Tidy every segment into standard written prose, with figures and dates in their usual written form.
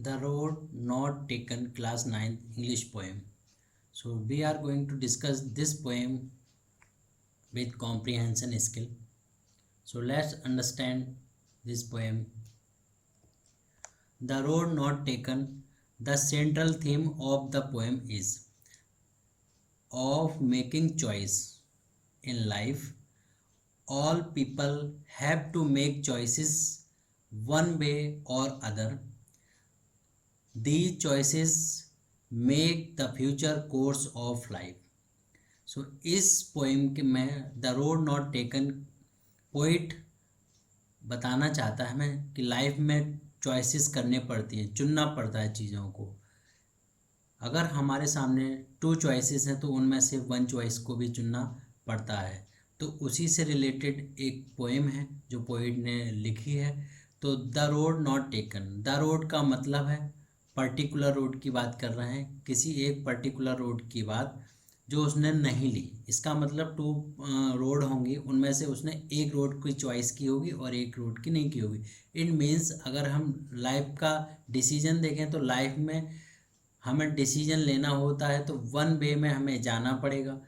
The Road Not Taken, class 9th English poem. So we are going to discuss this poem with comprehension skill. So let's understand this poem. The Road Not Taken. The central theme of the poem is of making choice. In life, all people have to make choices one way or other. These choices make the future course of life. सो इस poem के में the road not taken poet बताना चाहता है हमें कि life में choices करने पड़ती हैं, चुनना पड़ता है चीज़ों को। अगर हमारे सामने 2 चॉइसेस हैं तो उनमें से 1 चॉइस को भी चुनना पड़ता है। तो उसी से रिलेटेड एक पोएम है जो पोइट ने लिखी है। तो the road not taken, the road का मतलब है पर्टिकुलर रोड की बात कर रहे हैं, किसी एक पर्टिकुलर रोड की बात जो उसने नहीं ली। इसका मतलब 2 रोड होंगी, उनमें से उसने एक रोड की चॉइस की होगी और एक रोड की नहीं की होगी। इट मीन्स अगर हम लाइफ का डिसीजन देखें तो लाइफ में हमें डिसीजन लेना होता है तो 1 वे में हमें जाना पड़ेगा,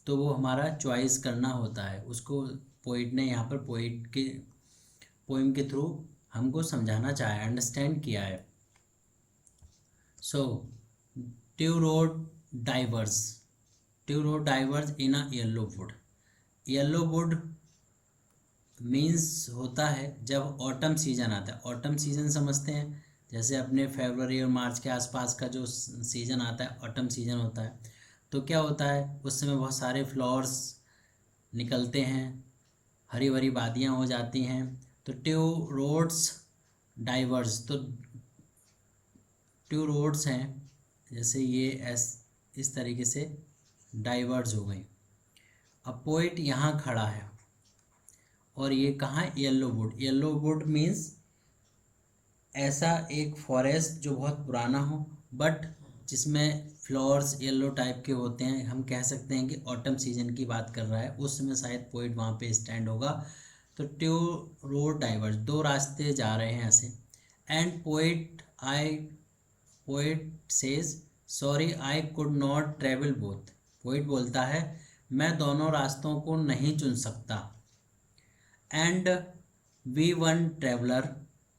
तो वो हमारा चॉइस करना होता है। उसको पोइट ने यहाँ पर पोइट के पोएम के थ्रू हमको समझाना चाहा है, अंडरस्टैंड किया है। So two road diverse in a yellow wood. Yellow wood means होता है जब ऑटम सीजन आता है। ऑटम सीजन समझते हैं, जैसे अपने फरवरी और मार्च के आसपास का जो सीज़न आता है ऑटम सीजन होता है। तो क्या होता है, उस समय बहुत सारे फ्लावर्स निकलते हैं, हरी भरी वादियाँ हो जाती हैं। तो टू रोड्स डाइवर्स, तो 2 रोड्स हैं, जैसे ये इस तरीके से डाइवर्स हो गई। अब पोइट यहाँ खड़ा है और ये कहाँ, yellow wood. Yellow wood means ऐसा एक फॉरेस्ट जो बहुत पुराना हो बट जिसमें फ्लावर्स येलो टाइप के होते हैं। हम कह सकते हैं कि ऑटम सीजन की बात कर रहा है, उस समय शायद पोइट वहाँ पे स्टैंड होगा। तो 2 रोड डाइवर्स, 2 रास्ते जा रहे हैं ऐसे। And poet says sorry I could not travel both. Poet बोलता है मैं दोनों रास्तों को नहीं चुन सकता। एंड वी वन ट्रेवलर,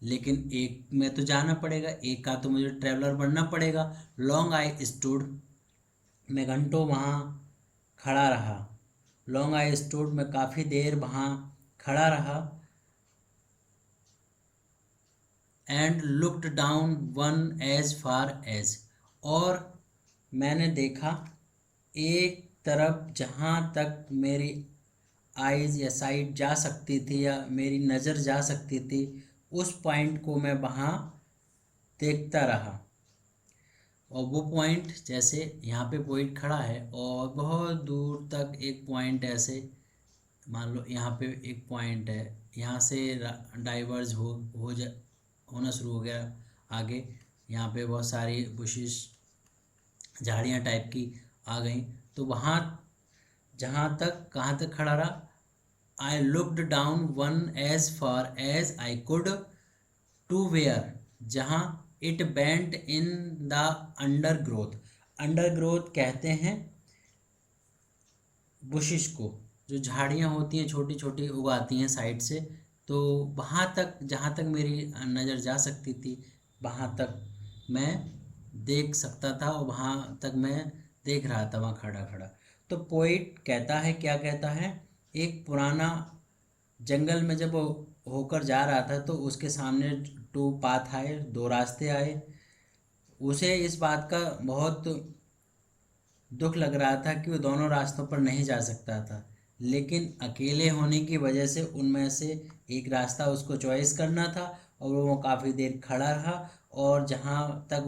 लेकिन एक में तो जाना पड़ेगा, एक का तो मुझे ट्रेवलर बनना पड़ेगा। लॉन्ग आई स्टूड, मैं घंटों वहाँ खड़ा रहा। लॉन्ग आई स्टूड, मैं काफ़ी देर वहाँ खड़ा रहा। And looked down one as far as, और मैंने देखा एक तरफ जहाँ तक मेरी आइज़ या साइड जा सकती थी या मेरी नज़र जा सकती थी, उस पॉइंट को मैं वहाँ देखता रहा। और वो पॉइंट, जैसे यहाँ पे पॉइंट खड़ा है और बहुत दूर तक एक पॉइंट ऐसे, मान लो यहाँ पे एक पॉइंट है, यहाँ से डाइवर्ज होना शुरू हो गया आगे। यहाँ पे बहुत सारी बुशिश, झाड़ियाँ टाइप की आ गई। तो वहाँ जहाँ तक, कहाँ तक खड़ा रहा, I looked down one as far as I could to where, जहाँ it bent in the undergrowth. Undergrowth कहते हैं बुशिश को, जो झाड़ियाँ होती हैं छोटी छोटी उगाती हैं साइड से। तो वहाँ तक, जहाँ तक मेरी नज़र जा सकती थी वहाँ तक मैं देख सकता था और वहाँ तक मैं देख रहा था वहाँ खड़ा खड़ा। तो पोइट कहता है, क्या कहता है, एक पुराना जंगल में जब वो होकर जा रहा था तो उसके सामने 2 पाथ आए, 2 रास्ते आए। उसे इस बात का बहुत दुख लग रहा था कि वो दोनों रास्तों पर नहीं जा सकता था, लेकिन अकेले होने की वजह से उनमें से एक रास्ता उसको चॉइस करना था और वो काफ़ी देर खड़ा रहा और जहाँ तक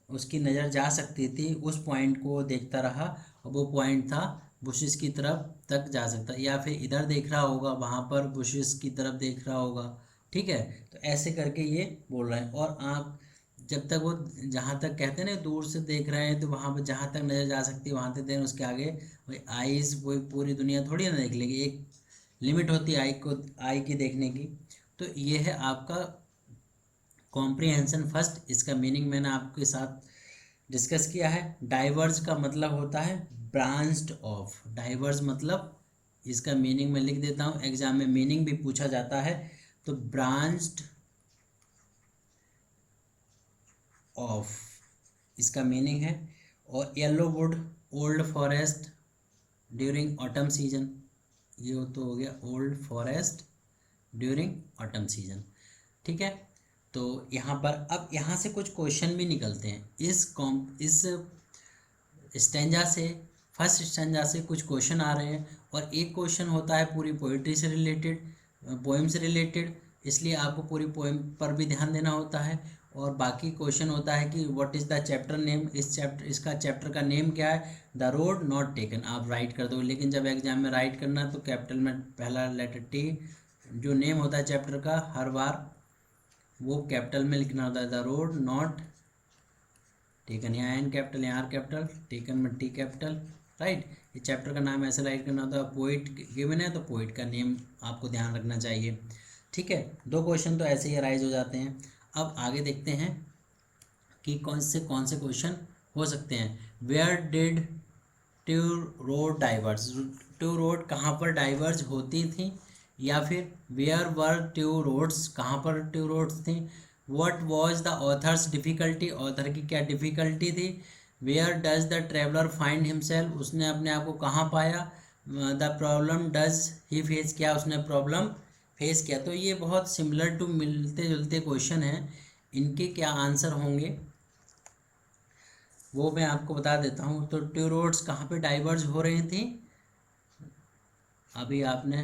उसकी नज़र जा सकती थी उस पॉइंट को देखता रहा। और वो पॉइंट था बुशिस की तरफ तक जा सकता, या फिर इधर देख रहा होगा, वहाँ पर बुशिस की तरफ देख रहा होगा। ठीक है, तो ऐसे करके ये बोल रहा है। और आँख, जब तक वो, जहाँ तक कहते हैं ना दूर से देख रहे हैं, तो वहाँ पर जहाँ तक नज़र जा सकती है वहाँ तक देखें, उसके आगे वही आईज़, वही पूरी दुनिया थोड़ी ना देख लेगी, एक लिमिट होती है आई की देखने की। तो ये है आपका कॉम्प्रिहेंशन फर्स्ट, इसका मीनिंग मैंने आपके साथ डिस्कस किया है। डाइवर्ज का मतलब होता है ब्रांच्ड ऑफ। डाइवर्ज मतलब इसका मीनिंग मैं लिख देता हूँ, एग्जाम में मीनिंग भी पूछा जाता है। तो ब्रांच्ड ऑफ इसका मीनिंग है। और yellow would, old forest during autumn season, ये तो हो गया old forest during autumn season. ठीक है, तो यहाँ पर अब यहाँ से कुछ क्वेश्चन भी निकलते हैं इस स्टेंजा से, फर्स्ट स्टेंजा से कुछ क्वेश्चन आ रहे हैं। और एक क्वेश्चन होता है पूरी पोइट्री से रिलेटेड, पोएम से रिलेटेड, इसलिए आपको पूरी पोएम पर भी ध्यान देना होता है। और बाकी क्वेश्चन होता है कि what is the chapter name, इसका चैप्टर का नेम क्या है। द रोड नॉट टेकन आप राइट कर दो, लेकिन जब एग्जाम में राइट करना तो कैपिटल में पहला लेटर टी, जो नेम होता है चैप्टर का हर बार वो कैपिटल में लिखना होता है। द रोड नॉट टेकन, यहाँ एन कैपिटल, यहाँ आर कैपिटल, टेकन में टी कैपिटल, राइट। ये चैप्टर का नाम ऐसे राइट करना होता है। पोइट गिवन है तो पोइट का नेम आपको ध्यान रखना चाहिए। ठीक है, दो क्वेश्चन तो ऐसे ही अराइज हो जाते हैं। अब आगे देखते हैं कि कौन से क्वेश्चन हो सकते हैं। Where did two road diverge, two road कहाँ पर डाइवर्ज होती थी, या फिर वेयर वर टू रोड्स, कहाँ पर टू रोड्स थी। What was the author's difficulty, author की क्या डिफ़िकल्टी थी। Where does the traveller find himself, उसने अपने आप को कहाँ पाया। The problem does he face, क्या उसने प्रॉब्लम फेस किया। तो ये बहुत सिमिलर टू मिलते जुलते क्वेश्चन हैं, इनके क्या आंसर होंगे वो मैं आपको बता देता हूँ। तो टू रोड्स कहाँ पे डाइवर्ज हो रही थी, अभी आपने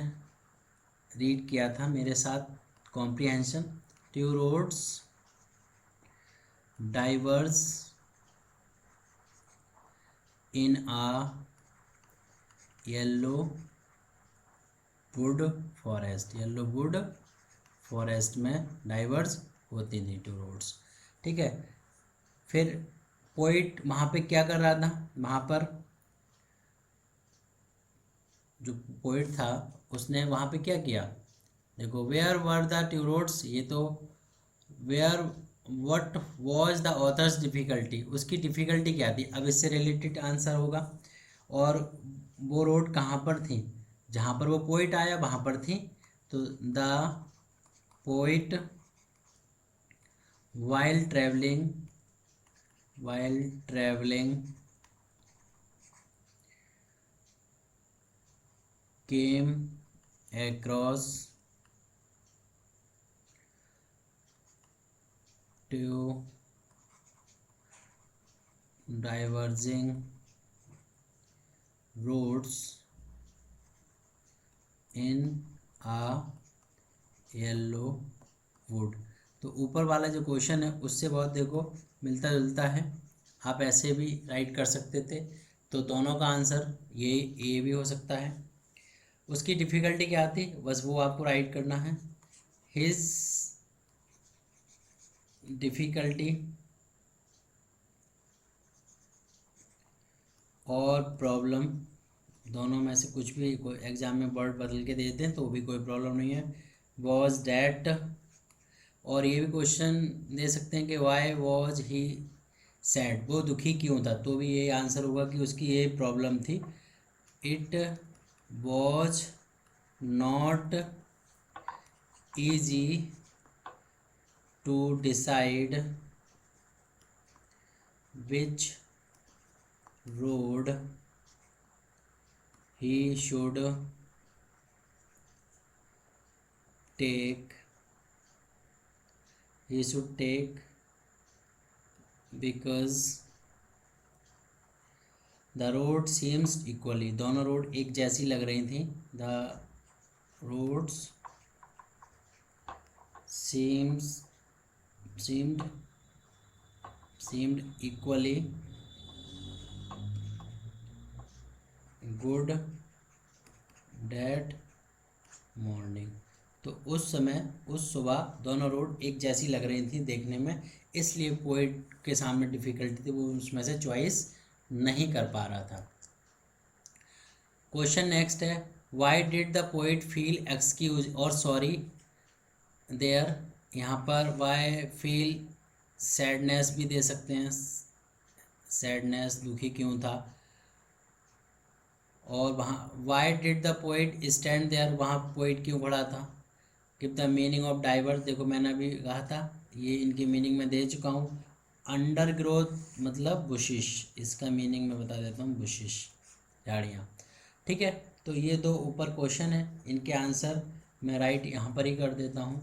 रीड किया था मेरे साथ comprehension. Two roads diverge in a yellow wood forest, yellow wood forest में डाइवर्ज होती थी टू रोड्स। ठीक है, फिर पोइट वहाँ पे क्या कर रहा था, वहाँ पर जो पोइट था उसने वहाँ पे क्या किया, देखो where were the two roads, ये तो where what was the author's difficulty, उसकी डिफ़िकल्टी क्या थी, अब इससे रिलेटेड आंसर होगा। और वो रोड कहाँ पर थी, जहाँ पर वो पोइट आया वहाँ पर थी। तो the poet while traveling came across two diverging roads in a yellow wood। तो ऊपर वाला जो क्वेश्चन है उससे बहुत देखो मिलता जुलता है, आप ऐसे भी राइट कर सकते थे। तो दोनों का आंसर ये भी हो सकता है। उसकी डिफ़िकल्टी क्या थी, बस वो आपको राइट करना है। हिज डिफ़िकल्टी और प्रॉब्लम, दोनों में से कुछ भी कोई एग्ज़ाम में वर्ड बदल के दे दें तो भी कोई प्रॉब्लम नहीं है। वॉज डैट, और ये भी क्वेश्चन दे सकते हैं कि वाई वॉज ही सैड, वो दुखी क्यों था, तो भी ये आंसर होगा कि उसकी ये प्रॉब्लम थी। It was not easy to decide which road he should take, he should take because the road seems equally, दोनों रोड एक जैसी लग रही थी। the roads seemed equally good that morning। तो उस समय उस सुबह दोनों रोड एक जैसी लग रही थी देखने में, इसलिए पोइट के सामने डिफ़िकल्टी थी, वो उसमें से चॉइस नहीं कर पा रहा था। क्वेश्चन नेक्स्ट है, Y did the poet feel excuse और सॉरी देयर यहाँ पर वाई फील सैडनेस भी दे सकते हैं, सैडनेस दुखी क्यों था। और वहाँ why did the poet stand there, वहाँ पोइट क्यों खड़ा था। Give the meaning of diverse, देखो मैंने अभी कहा था ये इनकी मीनिंग मैं दे चुका हूँ। अंडर ग्रोथ मतलब बुशिश, इसका मीनिंग मैं बता देता हूँ, बुशिश झाड़ियाँ। ठीक है, तो ये दो ऊपर क्वेश्चन है, इनके आंसर मैं राइट यहाँ पर ही कर देता हूँ,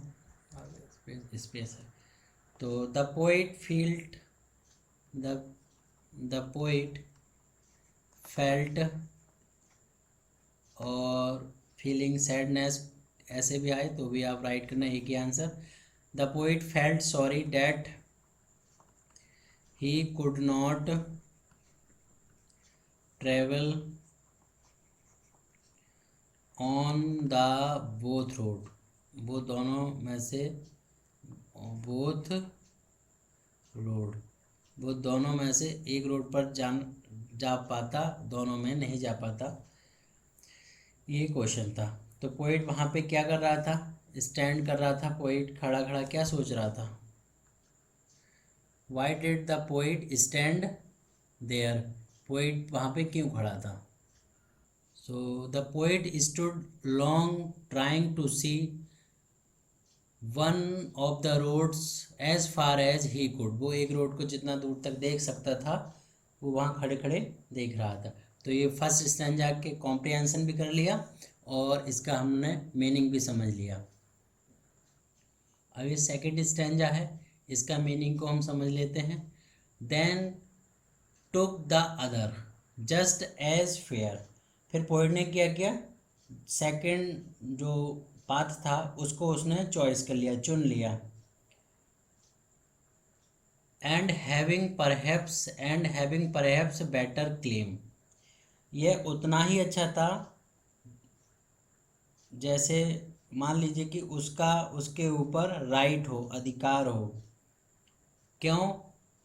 स्पेस है। तो the poet field the poet felt और फीलिंग सैडनेस ऐसे भी आए तो भी आप राइट करना, एक ही answer. The poet felt sorry that he could not travel on the both road, वो दोनों में से बोथ रोड, वो दोनों में से एक रोड पर जा पाता, दोनों में नहीं जा पाता, ये क्वेश्चन था। तो पोइट वहाँ पे क्या कर रहा था, स्टैंड कर रहा था। पोइट खड़ा खड़ा क्या सोच रहा था, why did the poet stand there, poet वहाँ पे क्यों खड़ा था। So the poet stood long trying to see one of the roads as far as he could, वो एक रोड को जितना दूर तक देख सकता था वो वहाँ खड़े खड़े देख रहा था। तो ये फर्स्ट स्टैंजा के कॉम्प्रिहेंशन भी कर लिया और इसका हमने मीनिंग भी समझ लिया। अब ये सेकेंड स्टैंजा है, इसका मीनिंग को हम समझ लेते हैं। Then took the other just as fair, फिर पोइट ने क्या किया, सेकंड जो पाथ था उसको उसने चॉइस कर लिया, चुन लिया। And having perhaps better claim, यह उतना ही अच्छा था जैसे मान लीजिए कि उसका उसके ऊपर राइट हो, अधिकार हो। क्यों,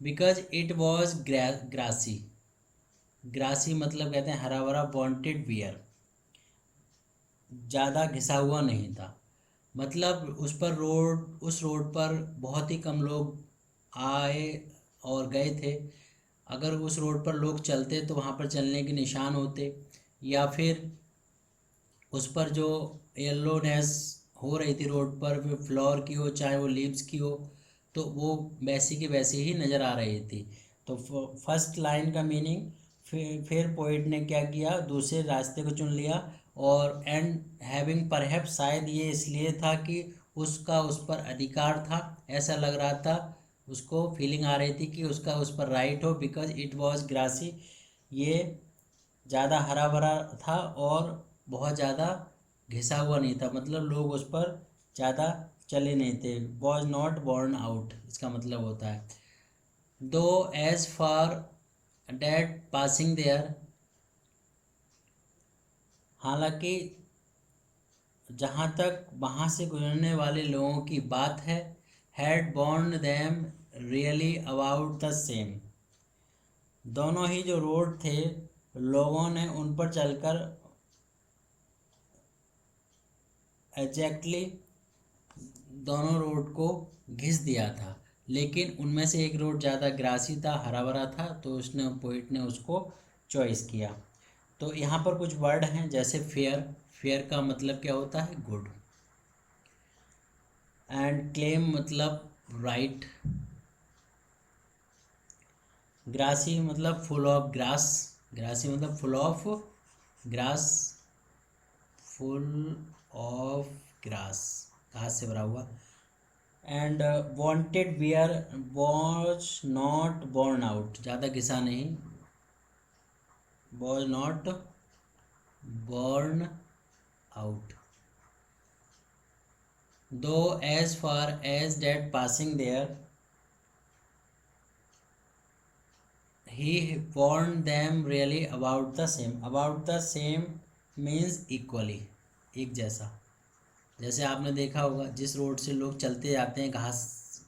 because it was grassy, grassy मतलब कहते हैं हरा भरा, वांटेड बियर, ज़्यादा घिसा हुआ नहीं था। मतलब उस रोड पर बहुत ही कम लोग आए और गए थे। अगर उस रोड पर लोग चलते तो वहाँ पर चलने के निशान होते, या फिर उस पर जो येलोनेस हो रही थी रोड पर, वो फ्लोर की हो चाहे वो लीव्स की हो, तो वो वैसी की वैसी ही नज़र आ रही थी। तो फर्स्ट लाइन का मीनिंग, फिर पोइट ने क्या किया, दूसरे रास्ते को चुन लिया। और एंड हैविंग परहैप, शायद ये इसलिए था कि उसका उस पर अधिकार था, ऐसा लग रहा था, उसको फीलिंग आ रही थी कि उसका उस पर राइट हो। बिकॉज इट वॉज ग्रासी, ये ज़्यादा हरा भरा था और बहुत ज़्यादा घिसा हुआ नहीं था, मतलब लोग उस पर ज़्यादा चले नहीं थे। वॉज नॉट बॉर्न आउट, इसका मतलब होता है though as far that passing there, हालांकि जहाँ तक वहाँ से गुजरने वाले लोगों की बात है, had born them really about the same, दोनों ही जो रोड थे लोगों ने उन पर चलकर एग्जैक्टली दोनों रोड को घिस दिया था। लेकिन उनमें से एक रोड ज़्यादा ग्रासी था, हरा भरा था, तो उसने पोइट ने उसको चॉइस किया। तो यहाँ पर कुछ वर्ड हैं जैसे फेयर, फेयर का मतलब क्या होता है, गुड। एंड क्लेम मतलब राइट। ग्रासी मतलब फुल ऑफ ग्रास, ग्रासी मतलब full of grass, full of grass, घास से भरा हुआ। And wanted bear was not born out, ज़्यादा घिसा नहीं, was not born out. Though as far as that passing there he warned them really about the same, about the same means equally, एक जैसा। जैसे आपने देखा होगा जिस रोड से लोग चलते जाते हैं, घास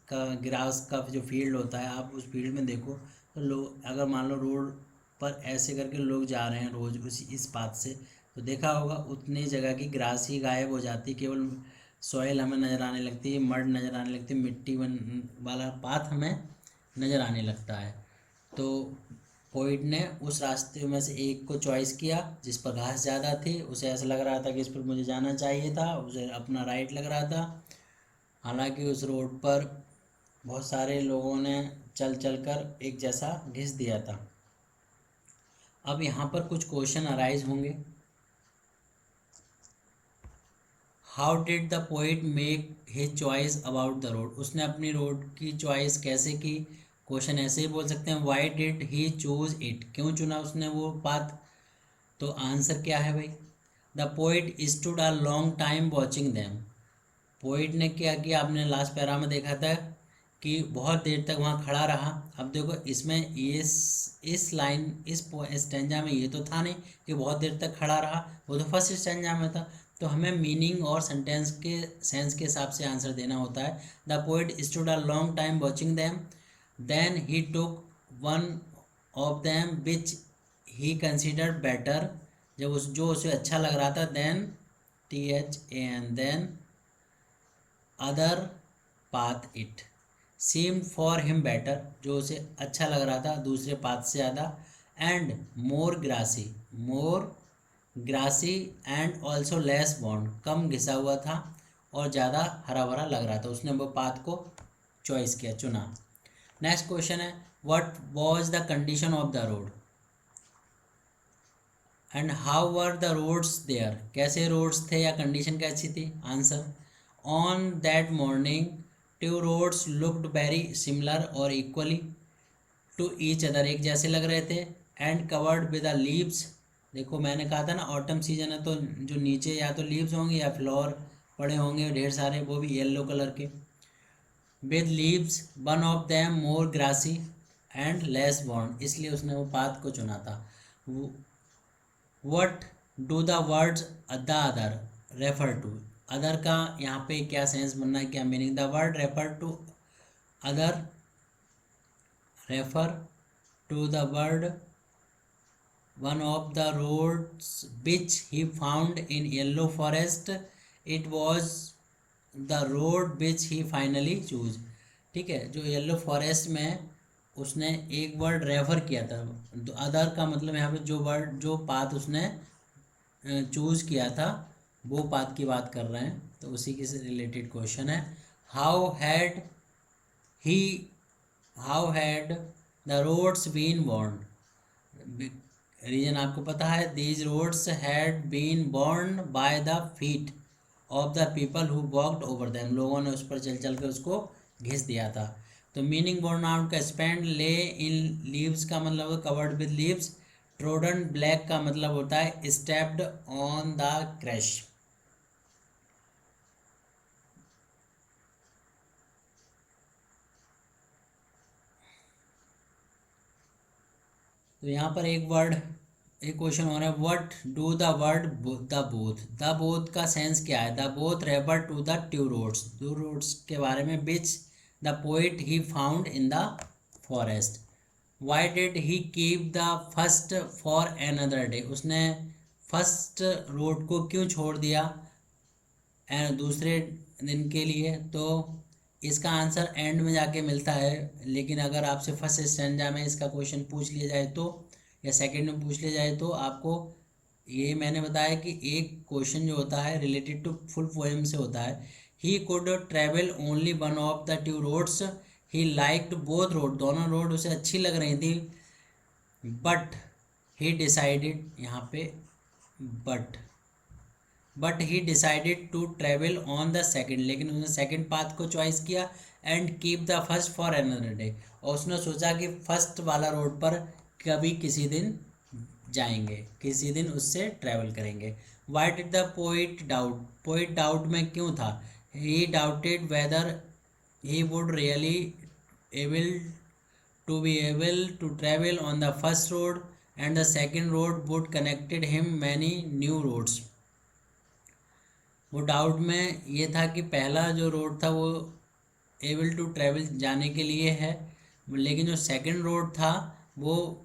का ग्रास का जो फील्ड होता है, आप उस फील्ड में देखो तो लोग, अगर मान लो रोड पर ऐसे करके लोग जा रहे हैं रोज उसी इस पाथ से, तो देखा होगा उतनी जगह की ग्रास ही गायब हो जाती, केवल सॉइल हमें नज़र आने लगती है, मड नज़र आने लगती है, मिट्टी वाला पाथ हमें नज़र आने लगता है। तो पोइट ने उस रास्ते में से एक को चॉइस किया जिस पर घास ज़्यादा थी, उसे ऐसा लग रहा था कि इस पर मुझे जाना चाहिए था, उसे अपना राइट लग रहा था। हालांकि उस रोड पर बहुत सारे लोगों ने चल चल कर एक जैसा घिस दिया था। अब यहाँ पर कुछ क्वेश्चन अराइज होंगे। How did the poet make his choice about the road, उसने अपनी रोड की चॉइस कैसे की। क्वेश्चन ऐसे ही बोल सकते हैं, Y did he choose it, क्यों चुना उसने वो पाथ। तो आंसर क्या है भाई, the poet stood a long time watching them. Poet ने क्या किया, आपने लास्ट पैरा में देखा था कि बहुत देर तक वहाँ खड़ा रहा। अब देखो इसमें इस लाइन इस स्टेंजा में ये तो था नहीं कि बहुत देर तक खड़ा रहा, वो तो फर्स्ट स्टेंजा में था। तो हमें मीनिंग और सेंटेंस के सेंस के हिसाब से आंसर देना होता है। The poet stood a long time watching them, then he took one of them which he considered better, जब जो उसे अच्छा लग रहा था, then THAN than other path it seemed for him better, जो उसे अच्छा लग रहा था दूसरे पाथ से ज़्यादा, and more grassy and also less bond, कम घिसा हुआ था और ज़्यादा हरा भरा लग रहा था। उसने वो पाथ को चॉइस किया, चुना। नेक्स्ट क्वेश्चन है, what was the condition of the road and how were the roads there, कैसे रोड्स थे या कंडीशन कैसी थी। Answer, on that morning two roads looked very similar और इक्वली टू ईच अदर, एक जैसे लग रहे थे, and covered with the leaves. देखो मैंने कहा था ना ऑटम सीजन है तो जो नीचे या तो लीव्स होंगे या फ्लावर पड़े होंगे ढेर सारे, वो भी येलो कलर के, with leaves, one of them more grassy and less bond, इसलिए उसने वो पाथ को चुना था। What do the words the other refer to, other का यहाँ पे क्या सेंस बनना है, क्या meaning. The word refer to other refer to the word one of the roads which he found in yellow forest, it was the road which he finally choose। ठीक है, जो येलो फॉरेस्ट में उसने एक word refer किया था, other का मतलब यहाँ पे जो वर्ड जो पाथ उसने चूज किया था वो पाथ की बात कर रहे हैं, तो उसी के से रिलेटेड क्वेश्चन है। How had he how had the roads been worn, reason आपको पता है, these roads had been worn by the feet of the people who walked over them, लोगों ने उस पर चल चल कर उसको घिस दिया था। तो मीनिंग बोर्न आउट का स्पेंड ले इन लीव्स का मतलब covered with leaves, trodden black का मतलब होता है स्टेप्ड ऑन द क्रैश। तो यहाँ पर एक क्वेश्चन हो रहा है, what do the word the both का सेंस क्या है। The both refer to the two roads के बारे में, which the poet he found in the forest. Why did he keep the first for another day, उसने first road को क्यों छोड़ दिया दूसरे दिन के लिए। तो इसका आंसर एंड में जाके मिलता है, लेकिन अगर आपसे फर्स्ट स्टैंजा में इसका क्वेश्चन पूछ लिया जाए तो, या सेकंड में पूछ लिया जाए तो, आपको ये मैंने बताया कि एक क्वेश्चन जो होता है रिलेटेड टू फुल पोएम से होता है। He could travel only one of the two roads, he liked both road, दोनों रोड उसे अच्छी लग रही थी, बट ही डिसाइडेड, यहाँ पे but he decided to travel on the second, लेकिन उसने सेकेंड पाथ को चॉइस किया, and keep the first for another day, और उसने सोचा कि फर्स्ट वाला रोड पर कभी किसी दिन जाएंगे, किसी दिन उससे ट्रैवल करेंगे। Why did the poet doubt में क्यों था। He doubted whether he would really able to travel on the first road, and the second road would connected him many new roads। वो डाउट में ये था कि पहला जो रोड था वो एबल टू ट्रैवल जाने के लिए है, लेकिन जो सेकंड रोड था वो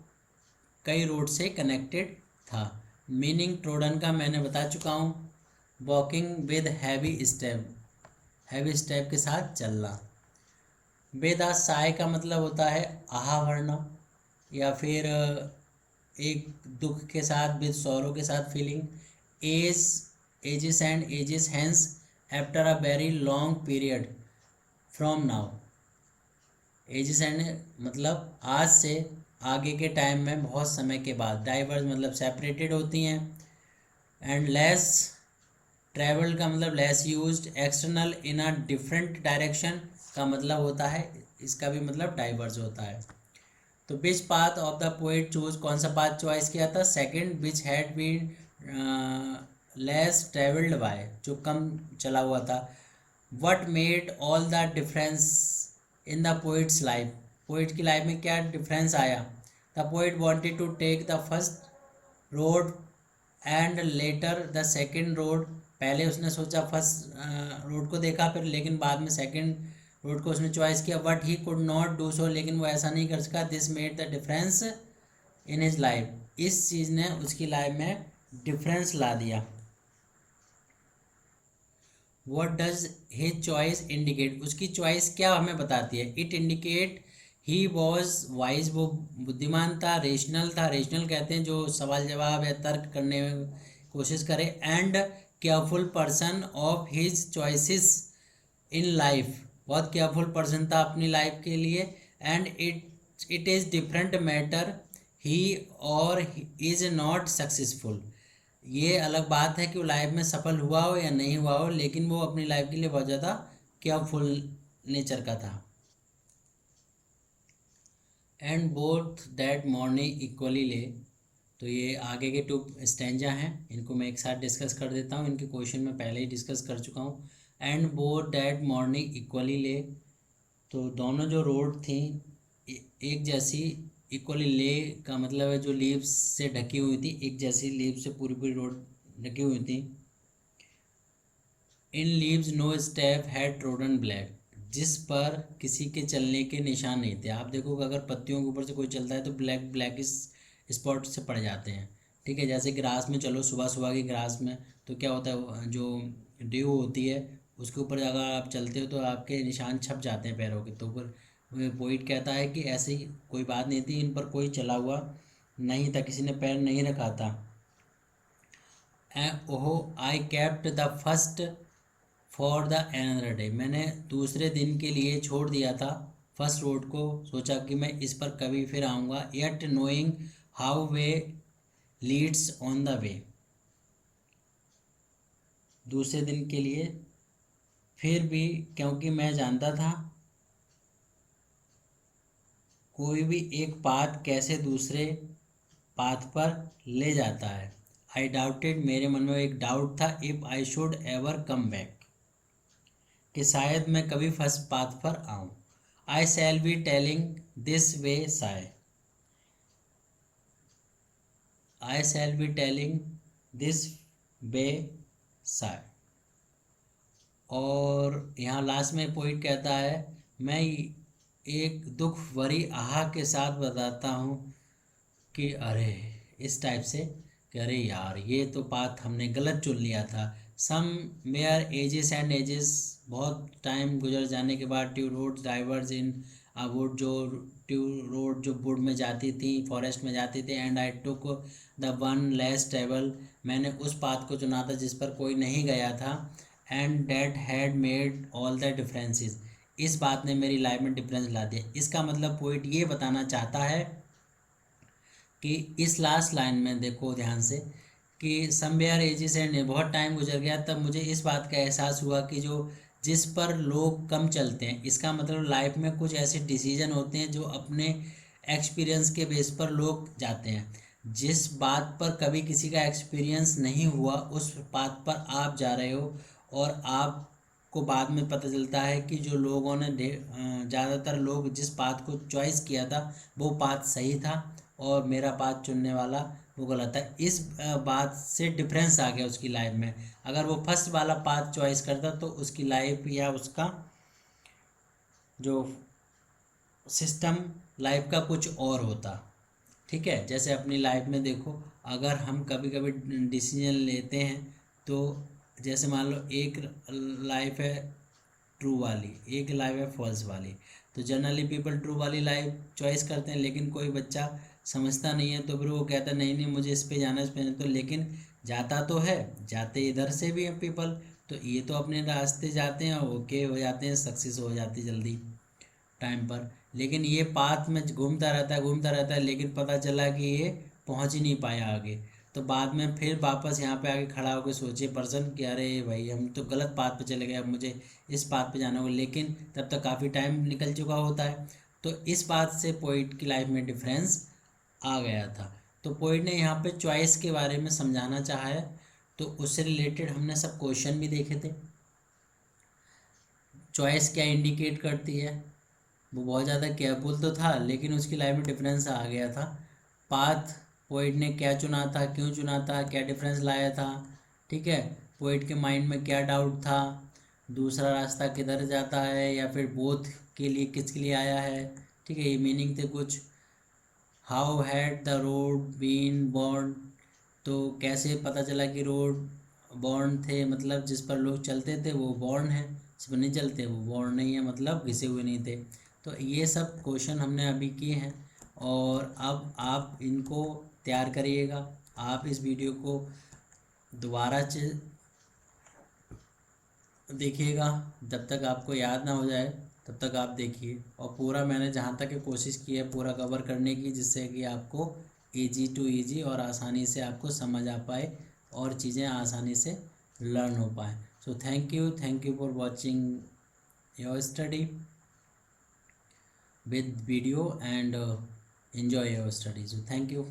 कई रोड से कनेक्टेड था। मीनिंग ट्रोडन का मैंने बता चुका हूँ, walking with heavy step, heavy step के साथ चलना। बेदा साय का मतलब होता है आहा भरना, या फिर एक दुख के साथ, विद सौरों के साथ feeling. Age, ages and ages hence, after a very long period from now. Ages and मतलब आज से आगे के टाइम में, बहुत समय के बाद। डाइवर्स मतलब सेपरेटेड होती हैं। एंड लेस ट्रैवल का मतलब less used. External in a different direction का मतलब होता है, इसका भी मतलब डाइवर्स होता है। तो which path of the poet choose, कौन सा पाथ चॉइस किया था? Second, which had been less travelled by, जो कम चला हुआ था। What made all the difference in the poet's life, poet की लाइफ में क्या डिफरेंस आया? The poet wanted to take the first road and later the second road. पहले उसने सोचा फर्स्ट रोड को देखा, फिर लेकिन बाद में सेकंड रोड को उसने चॉइस किया। But he could not do so, लेकिन वो ऐसा नहीं कर सका। This made the difference in his life, इस चीज़ ने उसकी लाइफ में डिफरेंस ला दिया। What does his choice indicate, उसकी चॉइस क्या हमें बताती है? It indicate he was wise, वो बुद्धिमान था। रेशनल था, रेशनल कहते हैं जो सवाल जवाब या तर्क करने में कोशिश करे। And careful person of his choices in life, बहुत केयरफुल पर्सन था अपनी लाइफ के लिए। And it is different matter he और इज नॉट सक्सेसफुल, ये अलग बात है कि वो लाइफ में सफल हुआ हो या नहीं हुआ हो, लेकिन वो अपनी लाइफ के लिए बहुत ज़्यादा केयरफुल नेचर का था। And both that morning equally ले, तो ये आगे के 2 स्टैंजा हैं, इनको मैं एक साथ डिस्कस कर देता हूँ। इनके क्वेश्चन मैं पहले ही डिस्कस कर चुका हूँ। And both that morning equally ले, तो दोनों जो रोड थी एक जैसी। इक्वली ले का मतलब है जो लीव्स से ढकी हुई थी, एक जैसी लीव्स से पूरी पूरी रोड ढकी हुई थी। In leaves no step had trodden black, जिस पर किसी के चलने के निशान नहीं थे। आप देखोगे अगर पत्तियों के ऊपर से कोई चलता है तो ब्लैक ब्लैक इस स्पॉट से पड़ जाते हैं, ठीक है। जैसे ग्रास में चलो, सुबह सुबह की ग्रास में तो क्या होता है, जो ड्यू होती है उसके ऊपर अगर आप चलते हो तो आपके निशान छप जाते हैं पैरों के। तो ऊपर पोइट कहता है कि ऐसी कोई बात नहीं थी, इन पर कोई चला हुआ नहीं था, किसी ने पैर नहीं रखा था। Oh I kept the first for the another day, मैंने दूसरे दिन के लिए छोड़ दिया था फर्स्ट रोड को, सोचा कि मैं इस पर कभी फिर आऊँगा। Yet knowing how way Leeds on the way, दूसरे दिन के लिए फिर भी, क्योंकि मैं जानता था कोई भी एक पाथ कैसे दूसरे पाथ पर ले जाता है। आई डाउटेड, मेरे मन में एक डाउट था। If I should ever come back, कि शायद मैं कभी फर्स्ट पाथ पर आऊँ। I shall be telling this way sigh, I shall be telling this way sigh. और यहाँ लास्ट में पोइट कहता है, मैं एक दुख भरी आह के साथ बताता हूँ कि अरे, इस टाइप से कि अरे यार ये तो पाथ हमने गलत चुन लिया था। Somewhere ages and ages, बहुत टाइम गुजर जाने के बाद, two road diverse in a wood, जो ट्यू रोड जो वुड में जाती थी, फॉरेस्ट में जाती थी। And I took the one less travel, मैंने उस पाथ को चुना था जिस पर कोई नहीं गया था। And that had made all the differences, इस बात ने मेरी लाइफ में डिफरेंस ला दिया। इसका मतलब पोइट ये बताना चाहता है कि इस लास्ट लाइन में देखो ध्यान से कि समवेयर एजिस एंड, बहुत टाइम गुजर गया तब मुझे इस बात का एहसास हुआ कि जो जिस पर लोग कम चलते हैं, इसका मतलब लाइफ में कुछ ऐसे डिसीजन होते हैं जो अपने एक्सपीरियंस के बेस पर लोग जाते हैं। जिस बात पर कभी किसी का एक्सपीरियंस नहीं हुआ उस बात पर आप जा रहे हो, और आपको बाद में पता चलता है कि जो लोगों ने ज़्यादातर लोग जिस पाथ को चॉइस किया था वो पाथ सही था, और मेरा पाथ चुनने वाला वो गलत है। इस बात से डिफरेंस आ गया उसकी लाइफ में। अगर वो फर्स्ट वाला पाथ चॉइस करता तो उसकी लाइफ या उसका जो सिस्टम लाइफ का कुछ और होता, ठीक है। जैसे अपनी लाइफ में देखो, अगर हम कभी कभी डिसीजन लेते हैं तो जैसे मान लो एक लाइफ है ट्रू वाली, एक लाइव है फॉल्स वाली। तो जनरली पीपल ट्रू वाली लाइव चॉइस करते हैं, लेकिन कोई बच्चा समझता नहीं है तो फिर वो कहता नहीं नहीं मुझे इस पे जाना, इस पे जाना। तो लेकिन जाता तो है, जाते इधर से भी हैं पीपल, तो ये तो अपने रास्ते जाते हैं, ओके हो जाते हैं, सक्सेस हो जाती जल्दी टाइम पर। लेकिन ये पाथ में घूमता रहता है, घूमता रहता है, लेकिन पता चला कि ये पहुंच ही नहीं पाया आगे। तो बाद में फिर वापस यहाँ पे आके खड़ा होकर सोचे पर्सन कि अरे भाई हम तो गलत पाथ पे चले गए, अब मुझे इस पाथ पे जाना होगा। लेकिन तब तक काफ़ी टाइम निकल चुका होता है। तो इस बात से पोइट की लाइफ में डिफरेंस आ गया था। तो पोइट ने यहाँ पे चॉइस के बारे में समझाना चाहा है। तो उससे रिलेटेड हमने सब क्वेश्चन भी देखे थे। चॉइस क्या इंडिकेट करती है, वो बहुत ज़्यादा केयरफुल तो था, लेकिन उसकी लाइफ में डिफरेंस आ गया था। पाथ पोइट ने क्या चुना था, क्यों चुना था, क्या डिफरेंस लाया था, ठीक है। पोइट के माइंड में क्या डाउट था, दूसरा रास्ता किधर जाता है, या फिर बोथ के लिए किसके लिए आया है, ठीक है। ये मीनिंग थे कुछ। How had the road been worn, तो कैसे पता चला कि रोड बॉर्न थे, मतलब जिस पर लोग चलते थे वो बॉर्न है, जिस पर नहीं चलते वो बॉर्न नहीं है, मतलब घिसे हुए नहीं थे। तो ये सब क्वेश्चन हमने अभी किए हैं, और अब आप इनको तैयार करिएगा। आप इस वीडियो को दोबारा देखिएगा, जब तक आपको याद ना हो जाए तब तक आप देखिए। और पूरा मैंने जहाँ तक कोशिश की है पूरा कवर करने की, जिससे कि आपको इजी टू इजी और आसानी से आपको समझ आ पाए और चीज़ें आसानी से लर्न हो पाए। So thank you for watching your study with video and enjoy your study. So thank you.